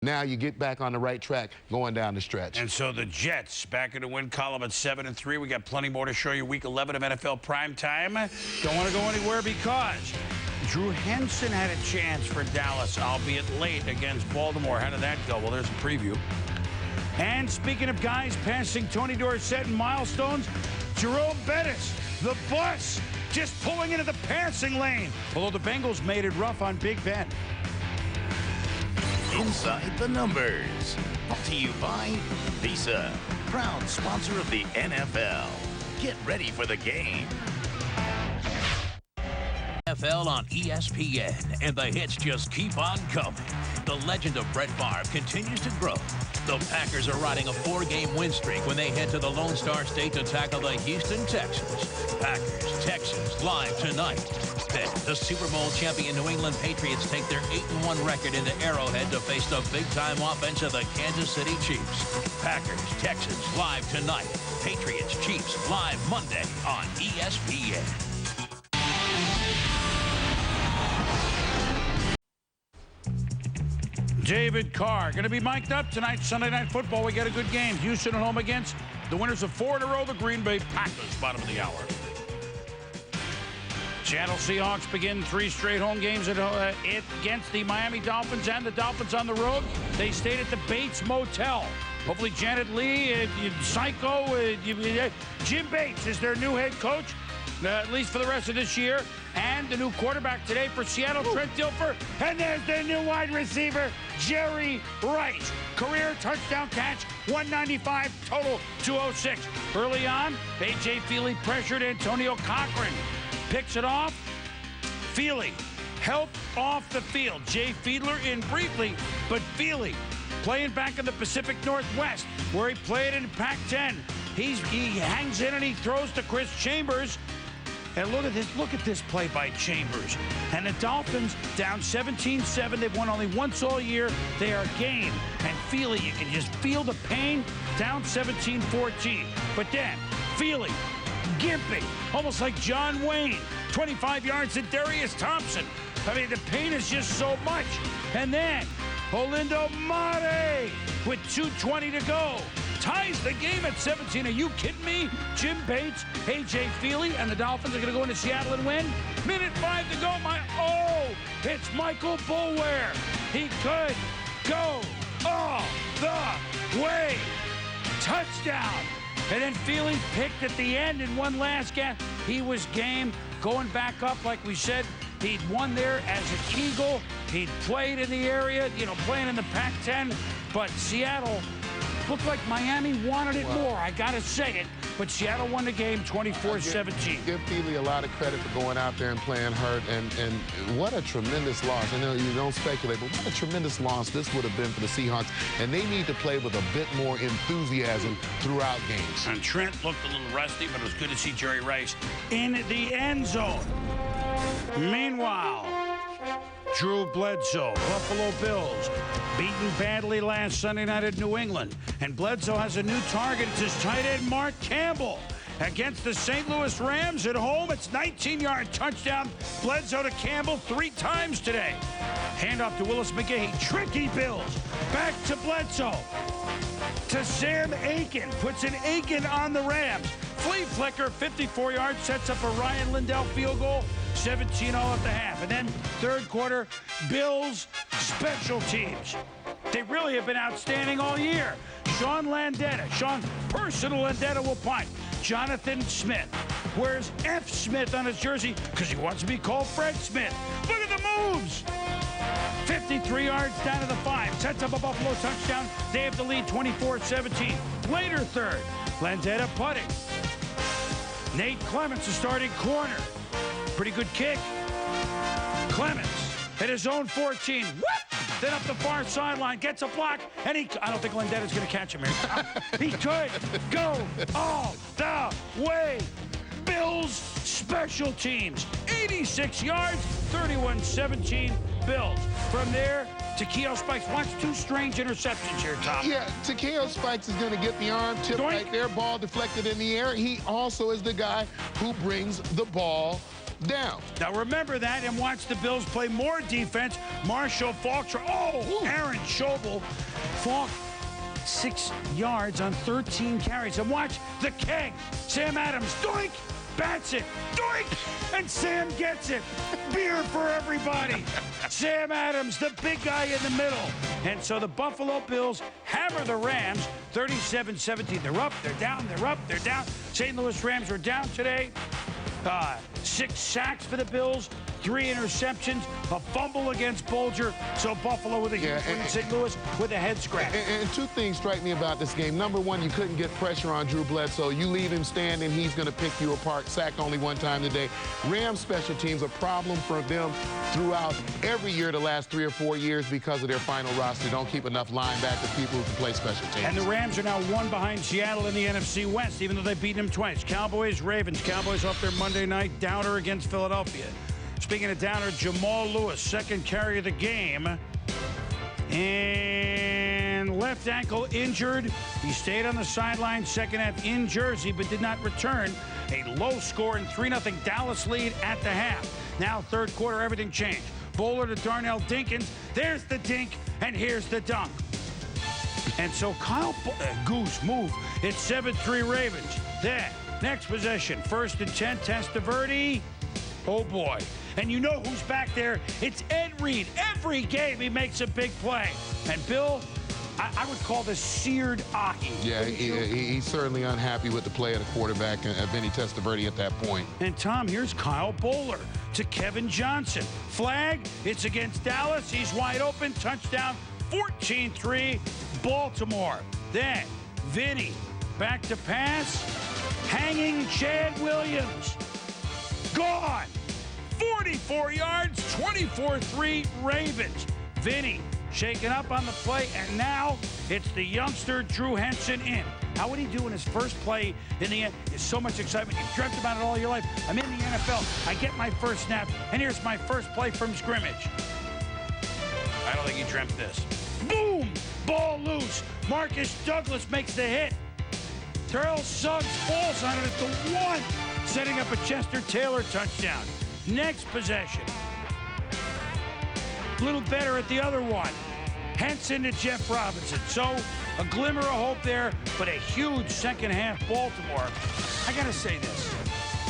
Now you get back on the right track going down the stretch. And so the Jets back in the win column at 7-3. We got plenty more to show you. Week 11 of NFL primetime. Don't want to go anywhere because Drew Henson had a chance for Dallas, albeit late against Baltimore. How did that go? Well, there's a preview. And speaking of guys passing Tony Dorsett in milestones, Jerome Bettis, the bus, just pulling into the passing lane. Although the Bengals made it rough on Big Ben. Inside the Numbers, brought to you by Visa, proud sponsor of the NFL. Get ready for the game. NFL on ESPN, and the hits just keep on coming. The legend of Brett Favre continues to grow. The Packers are riding a 4-game win streak when they head to the Lone Star State to tackle the Houston Texans. Packers, Texans, live tonight. Then the Super Bowl champion New England Patriots take their 8-1 record into Arrowhead to face the big-time offense of the Kansas City Chiefs. Packers, Texans, live tonight. Patriots, Chiefs, live Monday on ESPN. David Carr going to be mic'd up tonight, Sunday Night Football. We got a good game. Houston at home against the winners of 4 in a row, the Green Bay Packers, bottom of the hour. Seattle Seahawks begin 3 straight home games against the Miami Dolphins and the Dolphins on the road. They stayed at the Bates Motel. Hopefully Janet Lee, Jim Bates is their new head coach, at least for the rest of this year. And the new quarterback today for Seattle, Trent Dilfer. And there's their new wide receiver, Jerry Rice. Career touchdown catch, 195, total 206. Early on, A.J. Feely pressured Antonio Cochran. Picks it off. Feely helped off the field. Jay Fiedler in briefly, but Feely playing back in the Pacific Northwest, where he played in Pac-10. He hangs in and he throws to Chris Chambers. And look at this play by Chambers. And the Dolphins down 17-7. They've won only once all year. They are game. And Feely, you can just feel the pain, down 17-14. But then, Feely, gimping, almost like John Wayne. 25 yards to Darius Thompson. I mean, the pain is just so much. And then, Olindo Mare with 2:20 to go. Ties the game at 17. Are you kidding me? Jim Bates, A.J. Feely, and the Dolphins are going to go into Seattle and win. Minute 5 to go. It's Michael Boulware. He could go all the way. Touchdown. And then Feely picked at the end in one last gasp. He was game, going back up like we said. He'd won there as a Kegel. He'd played in the area, playing in the Pac-10. But Seattle looked like Miami wanted it more. I got to say it. But Seattle won the game 24-17. Give Feely a lot of credit for going out there and playing hurt. And what a tremendous loss. I know you don't speculate, but what a tremendous loss this would have been for the Seahawks. And they need to play with a bit more enthusiasm throughout games. And Trent looked a little rusty, but it was good to see Jerry Rice in the end zone. Meanwhile, Drew Bledsoe, Buffalo Bills, beaten badly last Sunday night at New England. And Bledsoe has a new target. It's his tight end, Mark Campbell. Against the St. Louis Rams at home, it's 19-yard touchdown. Bledsoe to Campbell 3 times today. Handoff to Willis McGahee. Tricky Bills. Back to Bledsoe. To Sam Aiken. Puts an Aiken on the Rams. Flea Flicker, 54 yards, sets up a Ryan Lindell field goal. 17-0 at the half. And then third quarter, Bills special teams. They really have been outstanding all year. Sean personal Landetta will punt. Jonathan Smith wears F. Smith on his jersey because he wants to be called Fred Smith. Look at the moves. 53 yards down to the 5. Sets up a Buffalo touchdown. They have the lead 24-17. Later third, Landetta putting. Nate Clements, the starting corner. Pretty good kick. Clements at his own 14. Whoop! Then up the far sideline, gets a block, and I don't think Landetta's going to catch him here. He could go all the way. Bills special teams. 86 yards, 31-17 Bills. From there, Takeo Spikes. Watch 2 strange interceptions here, Tom. Yeah, Takeo Spikes is going to get the arm tip right there, ball deflected in the air. He also is the guy who brings the ball down. Now remember that and watch the Bills play more defense. Marshall Falk, Aaron Schobel. Falk, 6 yards on 13 carries. And watch the keg. Sam Adams, doink, bats it, doink, and Sam gets it. Beer for everybody. Sam Adams, the big guy in the middle. And so the Buffalo Bills hammer the Rams 37-17. They're up, they're down, they're up, they're down. St. Louis Rams are down today. 6 sacks for the Bills, 3 interceptions, a fumble against Bolger. So Buffalo with a huge win, St. Louis with a head scratch. And 2 things strike me about this game. Number 1, you couldn't get pressure on Drew Bledsoe. You leave him standing, he's going to pick you apart. Sacked only 1 time today. Rams special teams, a problem for them throughout every year the last 3 or 4 years because of their final roster. Don't keep enough linebackers, people who can play special teams. And the Rams are now 1 behind Seattle in the NFC West, even though they beat them twice. Cowboys, Ravens. Cowboys off their Monday night downer against Philadelphia. Speaking of downer, Jamal Lewis, 2nd carry of the game. And left ankle injured. He stayed on the sideline, 2nd half in Jersey, but did not return. A low score and 3-0 Dallas lead at the half. Now, 3rd quarter, everything changed. Bowler to Darnell Dinkins. There's the dink, and here's the dunk. And so Kyle Goose move. It's 7-3 Ravens. Then, next possession, 1st and 10, Testaverde. Oh, boy. And you know who's back there. It's Ed Reed. Every game he makes a big play. And Bill, I would call this seared ahi. Yeah, he's certainly unhappy with the play of the quarterback, Vinny Testaverde, at that point. And Tom, here's Kyle Bowler to Kevin Johnson. Flag, it's against Dallas. He's wide open. Touchdown, 14-3, Baltimore. Then, Vinny, back to pass. Hanging Chad Williams. Gone. 44 yards, 24-3 Ravens. Vinny shaken up on the play, and now it's the youngster Drew Henson in. How would he do in his first play in the end? There's so much excitement. You've dreamt about it all your life. I'm in the NFL. I get my first snap, and here's my first play from scrimmage. I don't think he dreamt this. Boom! Ball loose. Marcus Douglas makes the hit. Terrell Suggs falls on it at the 1, setting up a Chester Taylor touchdown. Next possession. A little better at the other one. Henson to Jeff Robinson. So a glimmer of hope there, but a huge 2nd half Baltimore. I got to say this.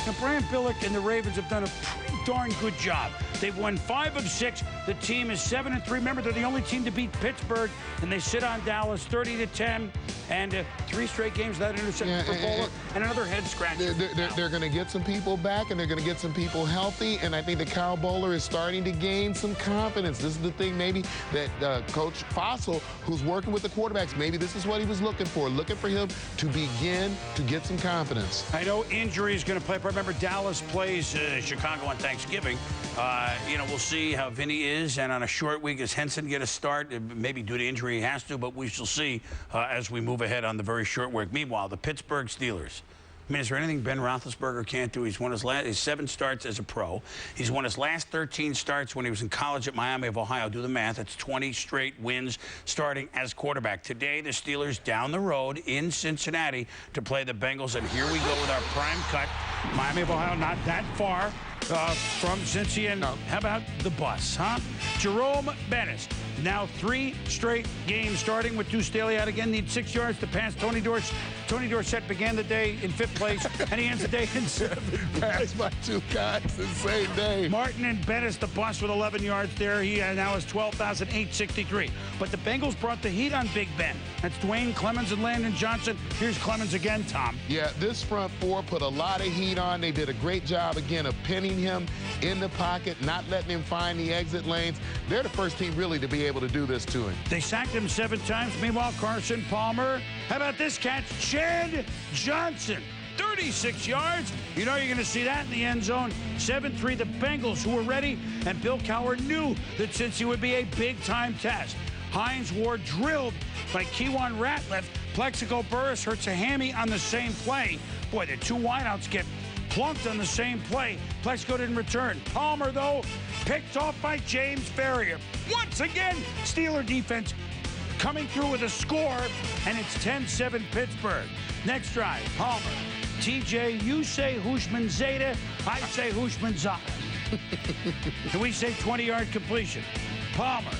Now, Brian Billick and the Ravens have done a pretty darn good job. They've won 5 of 6. The team is 7-3. Remember, they're the only team to beat Pittsburgh, and they sit on Dallas 30-10. And 3 straight games without interception for Bowler, and another head scratch. They're going to get some people back, and they're going to get some people healthy, and I think that Kyle Bowler is starting to gain some confidence. This is the thing maybe that Coach Fossil, who's working with the quarterbacks, maybe this is what he was looking for him to begin to get some confidence. I know injury is going to play, but remember Dallas plays Chicago on Thanksgiving. We'll see how Vinny is, and on a short week, does Henson get a start? Maybe due to injury he has to, but we shall see as we move ahead on the very short week. Meanwhile, the Pittsburgh Steelers. I mean, is there anything Ben Roethlisberger can't do? He's won his 7 starts as a pro. He's won his last 13 starts when he was in college at Miami of Ohio. Do the math. That's 20 straight wins starting as quarterback. Today, the Steelers down the road in Cincinnati to play the Bengals. And here we go with our prime cut. Miami of Ohio, not that far from Cincy. And how about the bus, huh? Jerome Bettis. Now 3 straight games starting with Deuce Staley out again. Needs 6 yards to pass Tony Dorsett. Tony Dorsett began the day in 5th place, and he ends the day in 7th. Passed by 2 guys the same day. Martin and Bettis, the bus with 11 yards there. He now has 12,863. But the Bengals brought the heat on Big Ben. That's Dwayne Clemens and Landon Johnson. Here's Clemens again, Tom. Yeah, this front 4 put a lot of heat on. They did a great job, again, of pinning him in the pocket, not letting him find the exit lanes. They're the first team really to be able to do this to him. They sacked him 7 times. Meanwhile, Carson Palmer. How about this catch? Chad Johnson, 36 yards. You know you're going to see that in the end zone. 7-3, the Bengals, who were ready, and Bill Cowher knew that Cincy would be a big-time test. Hines Ward drilled by Keywan Ratliff. Plexico Burris hurts a hammy on the same play. Boy, the 2 wideouts get plunked on the same play. Plexico didn't return. Palmer, though, picked off by James Ferrier. Once again, Steeler defense coming through with a score, and it's 10-7 Pittsburgh. Next drive, Palmer TJ, you say Hushman Zeta, I say Hushman Zata. And we say 20-yard completion. Palmer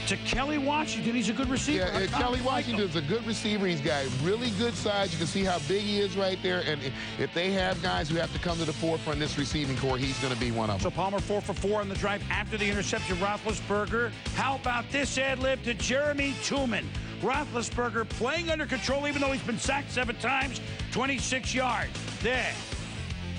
to Kelly Washington. He's a good receiver. Yeah, Kelly Washington's a good receiver. He's got really good size. You can see how big he is right there. And if they have guys who have to come to the forefront in this receiving core, he's going to be one of them. So Palmer 4 for 4 on the drive after the interception. Roethlisberger. How about this ad-lib to Jeremy Tooman? Roethlisberger playing under control even though he's been sacked 7 times, 26 yards. Then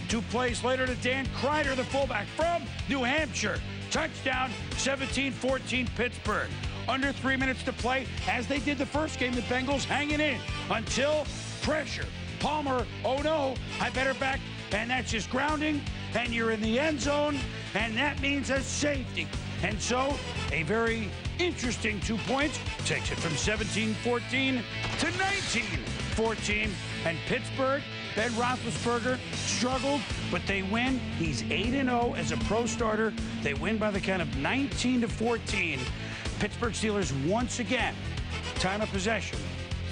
2 plays later to Dan Kreider, the fullback from New Hampshire. Touchdown, 17-14 Pittsburgh. Under 3 minutes to play, as they did the first game, the Bengals hanging in until pressure. Palmer, oh no, I better back, and that's just grounding, and you're in the end zone, and that means a safety. And so, a very interesting 2 points, takes it from 17-14 to 19-14, and Pittsburgh, Ben Roethlisberger struggled, but they win. He's 8-0 as a pro starter. They win by the count of 19-14. Pittsburgh Steelers once again, time of possession,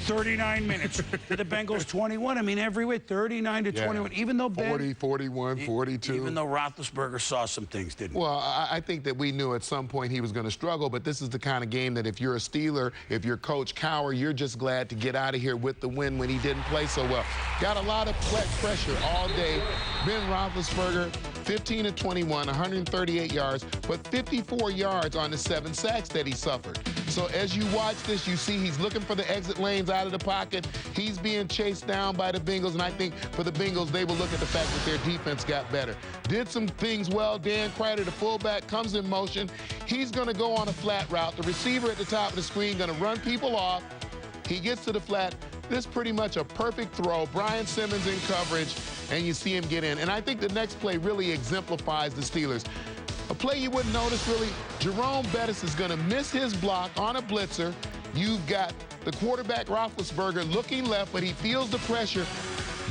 39 minutes. The Bengals 21. I mean, every way, 39-21. Yeah. Even though Ben, 40, 41, 42. Even though Roethlisberger saw some things, didn't he? Well, I think that we knew at some point he was going to struggle, but this is the kind of game that if you're a Steeler, if you're Coach Cowher, you're just glad to get out of here with the win when he didn't play so well. Got a lot of pressure all day. Ben Roethlisberger, 15-21, 138 yards, but 54 yards on the 7 sacks that he suffered. So as you watch this, you see he's looking for the exit lanes out of the pocket. He's being chased down by the Bengals, and I think for the Bengals, they will look at the fact that their defense got better. Did some things well. Dan Kreider, the fullback, comes in motion. He's going to go on a flat route. The receiver at the top of the screen going to run people off. He gets to the flat. This is pretty much a perfect throw. Brian Simmons in coverage, and you see him get in. And I think the next play really exemplifies the Steelers. A play you wouldn't notice, really, Jerome Bettis is going to miss his block on a blitzer. You've got the quarterback, Roethlisberger, looking left, but he feels the pressure.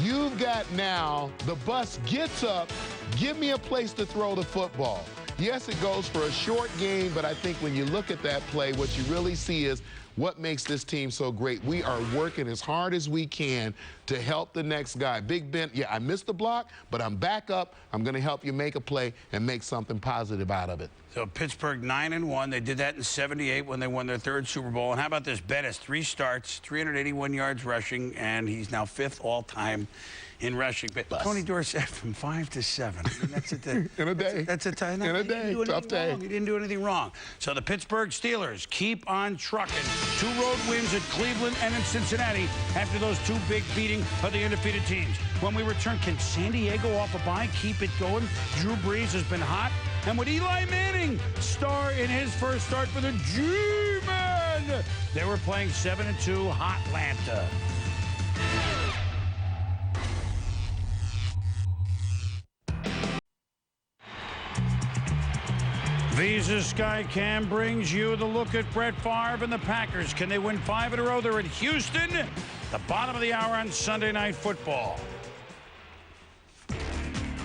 You've got now the bus gets up. Give me a place to throw the football. Yes, it goes for a short game, but I think when you look at that play, what you really see is what makes this team so great. We are working as hard as we can to help the next guy. Big Ben, yeah, I missed the block, but I'm back up. I'm going to help you make a play and make something positive out of it. So Pittsburgh 9-1. They did that in '78 when they won their 3rd Super Bowl. And how about this? Bettis, 3 starts, 381 yards rushing, and he's now 5th all-time in rushing. But Tony Dorsett from 5 to 7. I mean, that's in a day. That's a time. In a day. Tough day. He didn't do anything wrong. So the Pittsburgh Steelers keep on trucking. 2 road wins at Cleveland and in Cincinnati after those 2 big beating of the undefeated teams. When we return, can San Diego off a bye keep it going? Drew Brees has been hot. And would Eli Manning star in his first start for the G-Men? They were playing 7-2 Hotlanta. Visa Skycam brings you the look at Brett Favre and the Packers. Can they win 5 in a row? They're at Houston, the bottom of the hour on Sunday Night Football.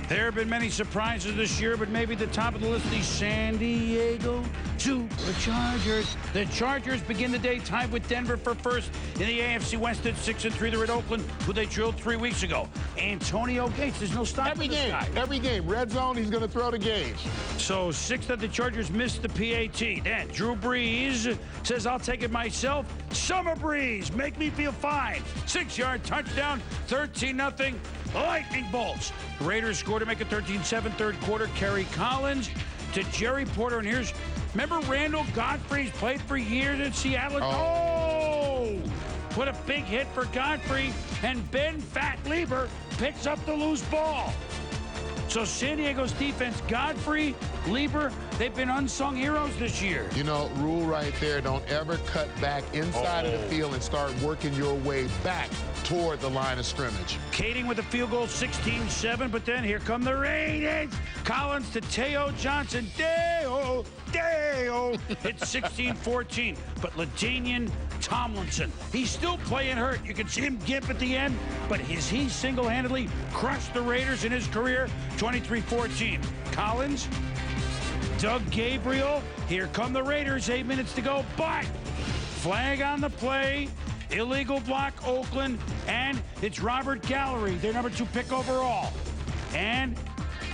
There have been many surprises this year, but maybe the top of the list, the San Diego Superchargers. The Chargers begin the day tied with Denver for first in the AFC West at 6-3. They're at Oakland, who they drilled 3 weeks ago. Antonio Gates, there's no stopping this guy. Every game, red zone, he's going to throw the Gage. So 6th that the Chargers missed the PAT. Then Drew Brees says, I'll take it myself. Summer breeze, make me feel fine. 6-yard touchdown, 13-0. Lightning bolts. The Raiders scored to make it 13-7 third quarter. Kerry Collins to Jerry Porter. And here's, remember Randall Godfrey's played for years in Seattle? Oh! What a big hit for Godfrey. And Ben Fat Lieber picks up the loose ball. So San Diego's defense, Godfrey, Lieber, they've been unsung heroes this year. You know, rule right there, don't ever cut back inside of the field and start working your way back toward the line of scrimmage. Kading with a field goal, 16-7, but then here come the Raiders. Collins to Teo Johnson. Deo. It's 16-14. But LaDainian Tomlinson, he's still playing hurt. You can see him gimp at the end, but he single-handedly crushed the Raiders in his career, 23-14. Collins, Doug Gabriel, here come the Raiders, 8 minutes to go, but flag on the play. illegal block Oakland, and it's Robert Gallery, their number 2 pick overall. And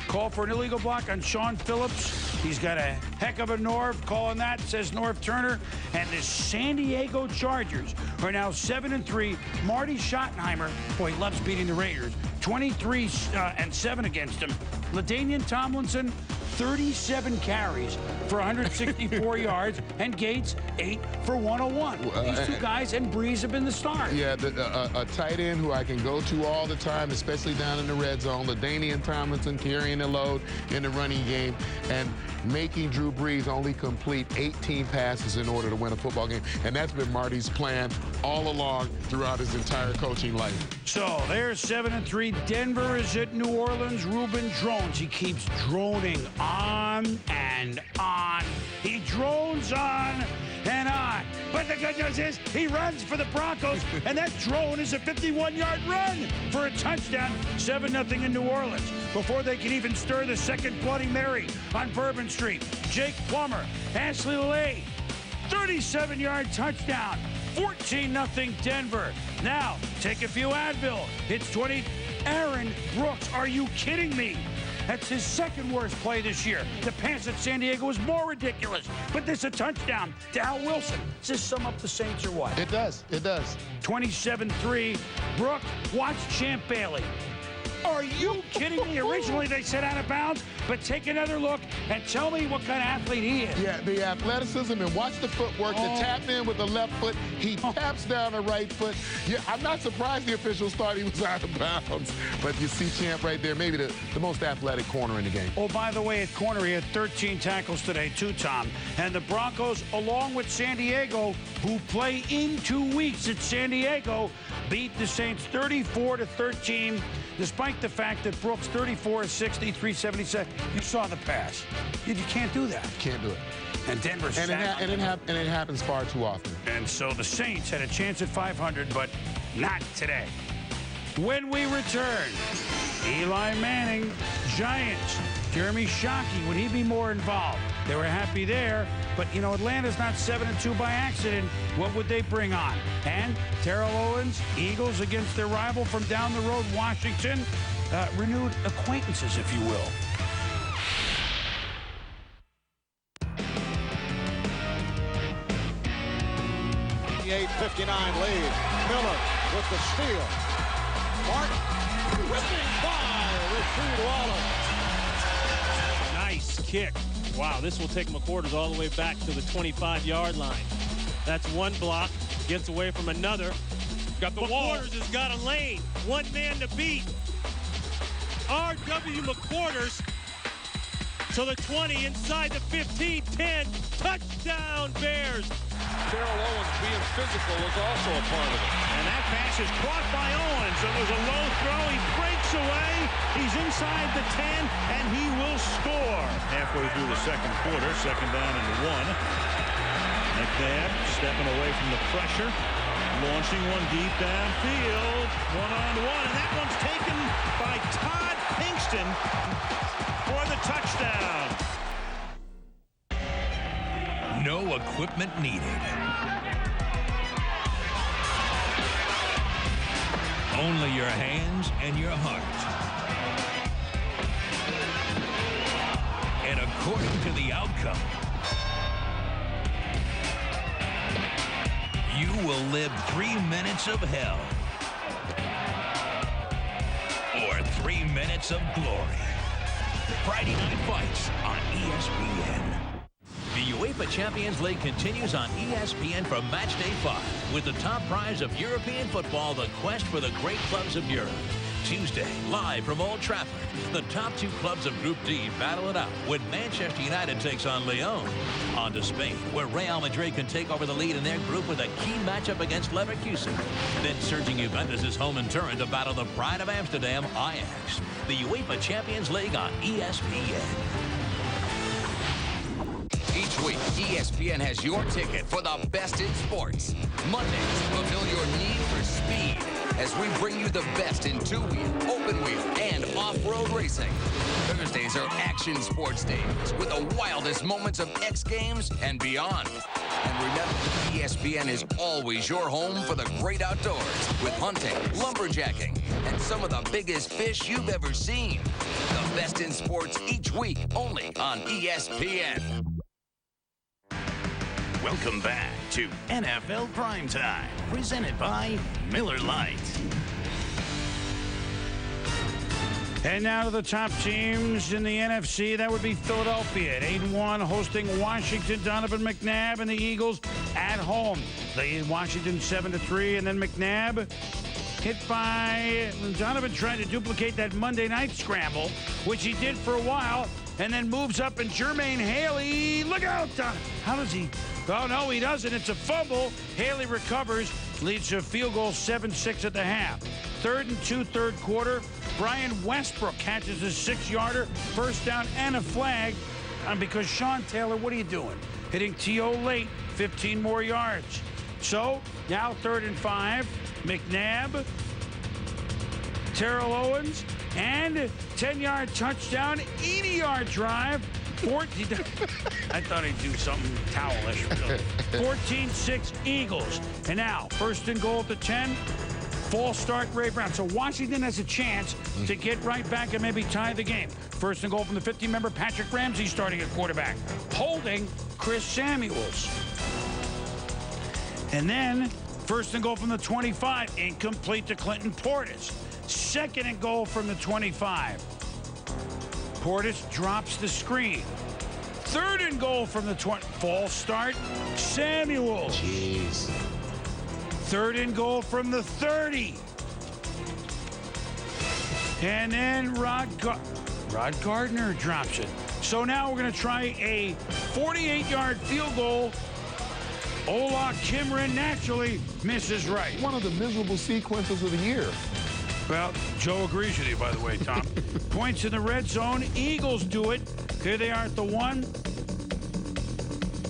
call for an illegal block on Sean Phillips. He's got a heck of a Norv calling that, says Norv Turner. And the San Diego Chargers are now 7-3. Marty Schottenheimer, boy, he loves beating the Raiders. 23-7 against him. LaDainian Tomlinson, 37 carries for 164 yards, and Gates 8 for 101. These two guys and Breeze have been the stars. Yeah, a tight end who I can go to all the time, especially down in the red zone. LaDainian Tomlinson carrying the load in the running game and making Drew Brees only complete 18 passes in order to win a football game. And that's been Marty's plan all along throughout his entire coaching life. So there's 7-3. Denver is at New Orleans. Ruben drones. He keeps droning on and on. He drones on and on. But the good news is he runs for the Broncos, and that drone is a 51-yard run for a touchdown. 7-0 in New Orleans before they can even stir the second Bloody Mary on Bourbon Street. Jake Plummer, Ashley Lay, 37-yard touchdown. 14-0 Denver. Now, take a few Advil. It's 20. Aaron Brooks, are you kidding me? That's his second worst play this year. The pass at San Diego was more ridiculous. But this is a touchdown to Al Wilson. Does this sum up the Saints or what? It does. It does. 27-3. Brooke, watch Champ Bailey. Are you kidding me? Originally, they said out of bounds, but take another look and tell me what kind of athlete he is. Yeah, the athleticism, and watch the footwork. The tap in with the left foot. He taps down the right foot. Yeah, I'm not surprised the officials thought he was out of bounds. But you see Champ right there, maybe the most athletic corner in the game. Oh, by the way, at corner, he had 13 tackles today, too, Tom. And the Broncos, along with San Diego, who play in 2 weeks at San Diego, beat the Saints 34-13, despite the fact that Brooks 34-60, 377. You saw the pass. You can't do that. Can't do it. And Denver's and it happens far too often. And so the Saints had a chance at 500, but not today. When we return, Eli Manning, Giants, Jeremy Shockey, would he be more involved? They were happy there, but, you know, Atlanta's not 7-2 by accident. What would they bring on? And Terrell Owens, Eagles against their rival from down the road, Washington, renewed acquaintances, if you will. .59 lead. Miller with the steal. Martin ripping by Rasheed Wallace. Nice kick. Wow, this will take McQuarters all the way back to the 25-yard line. That's one block. Gets away from another. Got the wall. McQuarters has got a lane. One man to beat. R.W. McQuarters to the 20, inside the 15, 10. Touchdown, Bears. Terrell Owens being physical is also a part of it. And that pass is caught by Owens. It was a low throw. He breaks away. He's inside the 10, and he will score. Halfway through the second quarter, second down and 1. McNabb stepping away from the pressure. Launching one deep downfield. One-on-one, and that one's taken by Todd Pinkston for the touchdown. No equipment needed. Only your hands and your heart. And according to the outcome, you will live 3 minutes of hell. Or 3 minutes of glory. Friday Night Fights on ESPN. The UEFA Champions League continues on ESPN for Match Day 5 with the top prize of European football, the quest for the great clubs of Europe. Tuesday, live from Old Trafford, the top 2 clubs of Group D battle it out when Manchester United takes on Lyon. On to Spain, where Real Madrid can take over the lead in their group with a key matchup against Leverkusen. Then surging Juventus is home in Turin to battle the pride of Amsterdam, Ajax. The UEFA Champions League on ESPN. Each week, ESPN has your ticket for the best in sports. Mondays, fulfill your need for speed as we bring you the best in two-wheel, open-wheel, and off-road racing. Thursdays are action sports days with the wildest moments of X Games and beyond. And remember, ESPN ESPN is always your home for the great outdoors with hunting, lumberjacking, and some of the biggest fish you've ever seen. The best in sports each week, only on ESPN. Welcome back to NFL Primetime, presented by Miller Lite. And now to the top teams in the NFC. That would be Philadelphia at 8-1, hosting Washington. Donovan McNabb and the Eagles at home. Washington 7-3, and then McNabb hit by Donovan trying to duplicate that Monday night scramble, which he did for a while, and then moves up, and Jermaine Haley, look out, how does he? Oh, no, he doesn't. It's a fumble. Haley recovers, leads to a field goal, 7-6 at the half. 3rd and 2, third quarter. Brian Westbrook catches a 6-yarder, first down and a flag. Because Sean Taylor, what are you doing? Hitting T.O. late, 15 more yards. So now 3rd and 5. McNabb, Terrell Owens, and 10-yard touchdown, 80-yard drive. 14. I thought he'd do something towelish. 14-6 Eagles. And now, 1st and goal at the 10. False start, Ray Brown. So Washington has a chance to get right back and maybe tie the game. 1st and goal from the 50. Member Patrick Ramsey starting at quarterback. Holding Chris Samuels. And then 1st and goal from the 25. Incomplete to Clinton Portis. 2nd and goal from the 25. Portis drops the screen. 3rd and goal from the 20. False start, Samuel. Jeez. 3rd and goal from the 30. And then Rod Gardner drops it. So now we're going to try a 48-yard field goal. Ola Kimren naturally misses right. One of the miserable sequences of the year. Well, Joe agrees with you, by the way, Tom. Points in the red zone. Eagles do it. Here they are at the 1.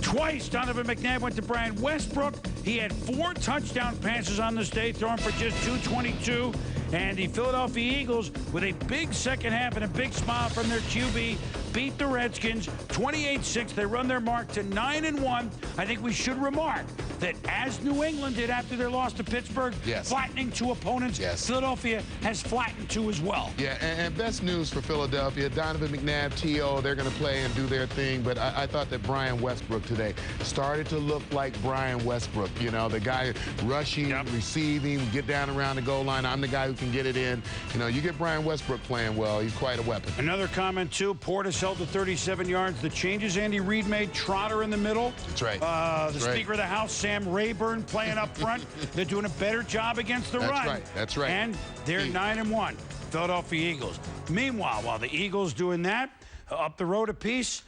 Twice, Donovan McNabb went to Brian Westbrook. He had 4 touchdown passes on this day, throwing for just 222. And the Philadelphia Eagles, with a big second half and a big smile from their QB, beat the Redskins 28-6. They run their mark to 9-1. I think we should remark that as New England did after their loss to Pittsburgh, flattening 2 opponents, Philadelphia has flattened 2 as well. Yeah, and best news for Philadelphia, Donovan McNabb, T.O., they're going to play and do their thing, but I thought that Brian Westbrook today started to look like Brian Westbrook. You know, the guy rushing, receiving, get down around the goal line. I'm the guy who can get it in. You know, you get Brian Westbrook playing well, he's quite a weapon. Another comment, too. Portis held to 37 yards. The changes Andy Reid made, Trotter in the middle. That's right. The Speaker of the House, Sam Rayburn, playing up front. They're doing a better job against the run. That's right. That's right. And they're 9-1, Philadelphia Eagles. Meanwhile, while the Eagles doing that, up the road a piece,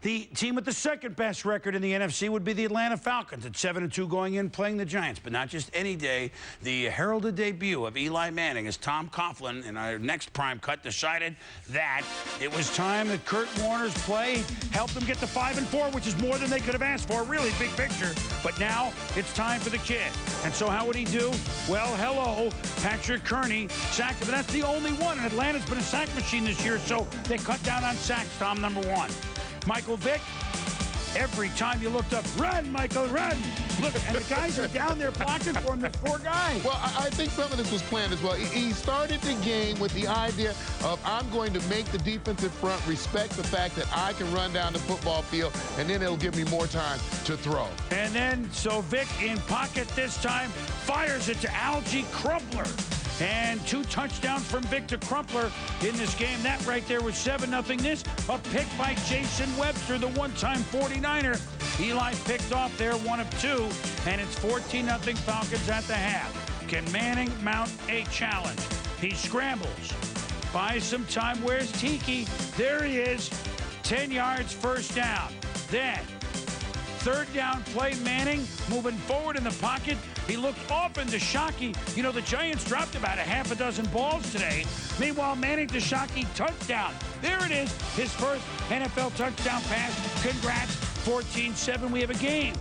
the team with the second best record in the NFC would be the Atlanta Falcons at 7-2 going in, playing the Giants. But not just any day. The heralded debut of Eli Manning as Tom Coughlin in our next Prime Cut decided that it was time that Kurt Warner's play helped them get to 5-4, which is more than they could have asked for. Really big picture. But now it's time for the kid. And so how would he do? Well, hello, Patrick Kearney, sacked him. But that's the only one. And Atlanta's been a sack machine this year, so they cut down on sacks, Tom, number 1. Michael Vick, every time you looked up, run, Michael, run. Look, and the guys are down there blocking for him. There's 4 guys. Well, I think some of this was planned as well. He started the game with the idea of, I'm going to make the defensive front respect the fact that I can run down the football field, and then it'll give me more time to throw. And then, so Vick in pocket this time, fires it to Algie Crumpler. And 2 touchdowns from Victor Crumpler in this game. That right there was 7-0. This, a pick by Jason Webster, the one-time 49er. Eli picked off there, 1 of 2, and it's 14-0 Falcons at the half. Can Manning mount a challenge? He scrambles, buys some time. Where's Tiki? There he is, 10 yards, first down. Then, 3rd down play, Manning moving forward in the pocket. He looked off into Shockey. You know, the Giants dropped about a half a dozen balls today. Meanwhile, Manning to Shockey, touchdown. There it is, his first NFL touchdown pass. Congrats, 14-7, we have a game.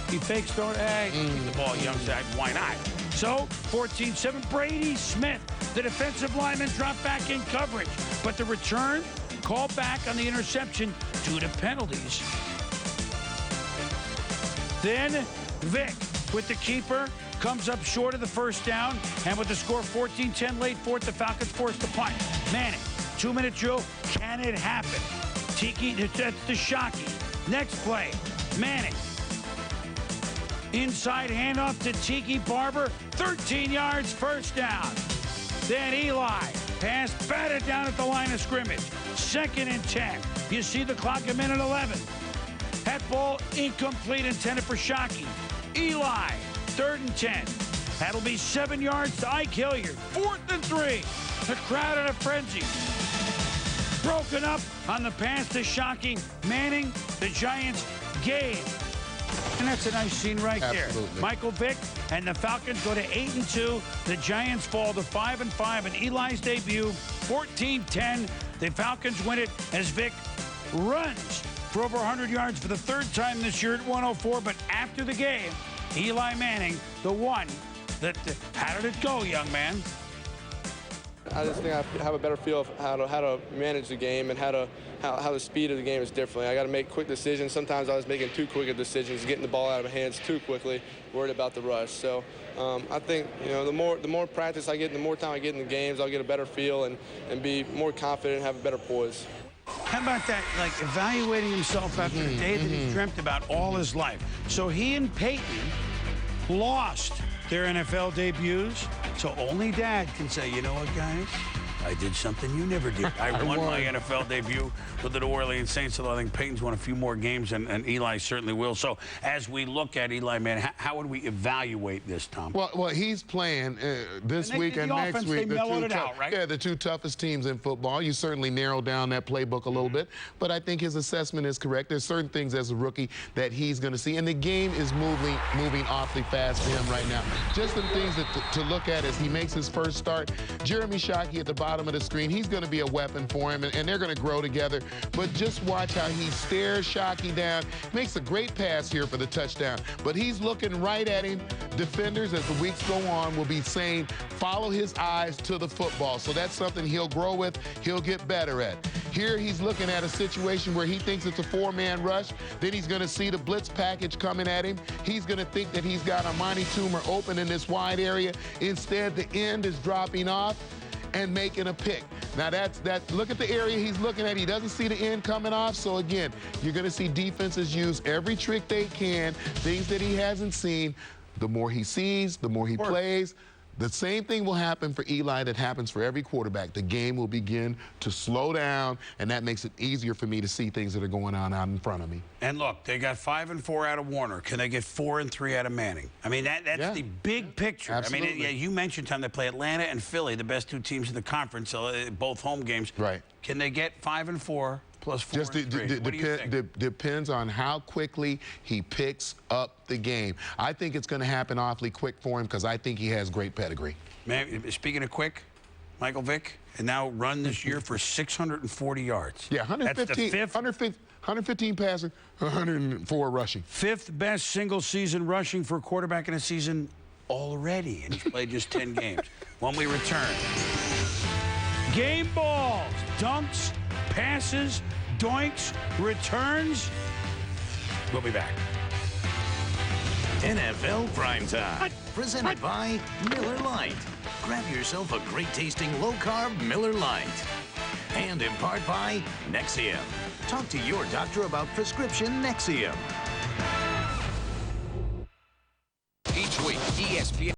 He fakes throwing, keep the ball young side, why not? So, 14-7, Brady Smith, the defensive lineman, dropped back in coverage. But the return, called back on the interception due to penalties. Then Vick with the keeper, comes up short of the first down, and with the score 14-10 late fourth, the Falcons forced the punt. Manning, 2-minute drill, can it happen? Tiki, that's the Shockey. Next play, Manning. Inside handoff to Tiki Barber, 13 yards, first down. Then Eli, pass batted down at the line of scrimmage. 2nd and 10. You see the clock a minute 11. That ball incomplete, intended for Shockey. Eli, 3rd and 10. That'll be 7 yards to Ike Hilliard. 4th and 3. The crowd in a frenzy. Broken up on the pass to Shockey. Manning, the Giants, game. And that's a nice scene right Absolutely. there. Michael Vick and the Falcons go to 8-2. The Giants fall to 5-5 in Eli's debut. 14-10. The Falcons win it as Vick runs for over 100 yards for the 3rd time this year at 104. But after the game, Eli Manning, the one that, how did it go, young man? I just think I have a better feel of how to manage the game and how the speed of the game is different. I got to make quick decisions. Sometimes I was making too quick of decisions, getting the ball out of my hands too quickly, worried about the rush. So I think the more practice I get, the more time I get in the games, I'll get a better feel and be more confident and have a better poise. How about that, like evaluating himself after the day that he dreamt about all his life? So he and Peyton lost their NFL debuts, so only Dad can say, you know what, guys? I did something you never did. I won my NFL debut with the New Orleans Saints, although I think Peyton's won a few more games, and Eli certainly will. So as we look at Eli, man, how would we evaluate this, Tom? Well, he's playing this week and next week. They mellowed it out, right? Yeah, the 2 toughest teams in football. You certainly narrowed down that playbook a little bit, but I think his assessment is correct. There's certain things as a rookie that he's going to see, and the game is moving awfully fast for him right now. Just some things to look at as he makes his first start. Jeremy Shockey at the bottom of the screen, he's going to be a weapon for him, and they're going to grow together. But just watch how he stares Shockey down. Makes a great pass here for the touchdown. But he's looking right at him. Defenders, as the weeks go on, will be saying, follow his eyes to the football. So that's something he'll grow with, he'll get better at. Here he's looking at a situation where he thinks it's a 4-man rush. Then he's going to see the blitz package coming at him. He's going to think that he's got Amani Toomer open in this wide area. Instead, the end is dropping off and making a pick. Now look at the area he's looking at. He doesn't see the end coming off. So again, you're going to see defenses use every trick they can, things that he hasn't seen. The more he sees, the more he plays. The same thing will happen for Eli that happens for every quarterback. The game will begin to slow down, and that makes it easier for me to see things that are going on out in front of me. And look, they got 5 and 4 out of Warner. Can they get 4 and 3 out of Manning? I mean, that's the big picture. Absolutely. I mean, yeah, you mentioned, Tom, they play Atlanta and Philly, the best 2 teams in the conference, both home games. Right. Can they get 5 and 4 plus 4 Just and 3? What do you think? Depends on how quickly he picks up the game. I think it's going to happen awfully quick for him because I think he has great pedigree. Man, speaking of quick, Michael Vick, and now run this year for 640 yards. Yeah, 115 passing, 104 rushing. 5th best single season rushing for a quarterback in a season Already, and he's played just 10 games. When we return. Game balls, dunks, passes, doinks, returns. We'll be back. NFL Primetime, presented by Miller Lite. Grab yourself a great-tasting low-carb Miller Lite. And in part by Nexium. Talk to your doctor about prescription Nexium. Each week, ESPN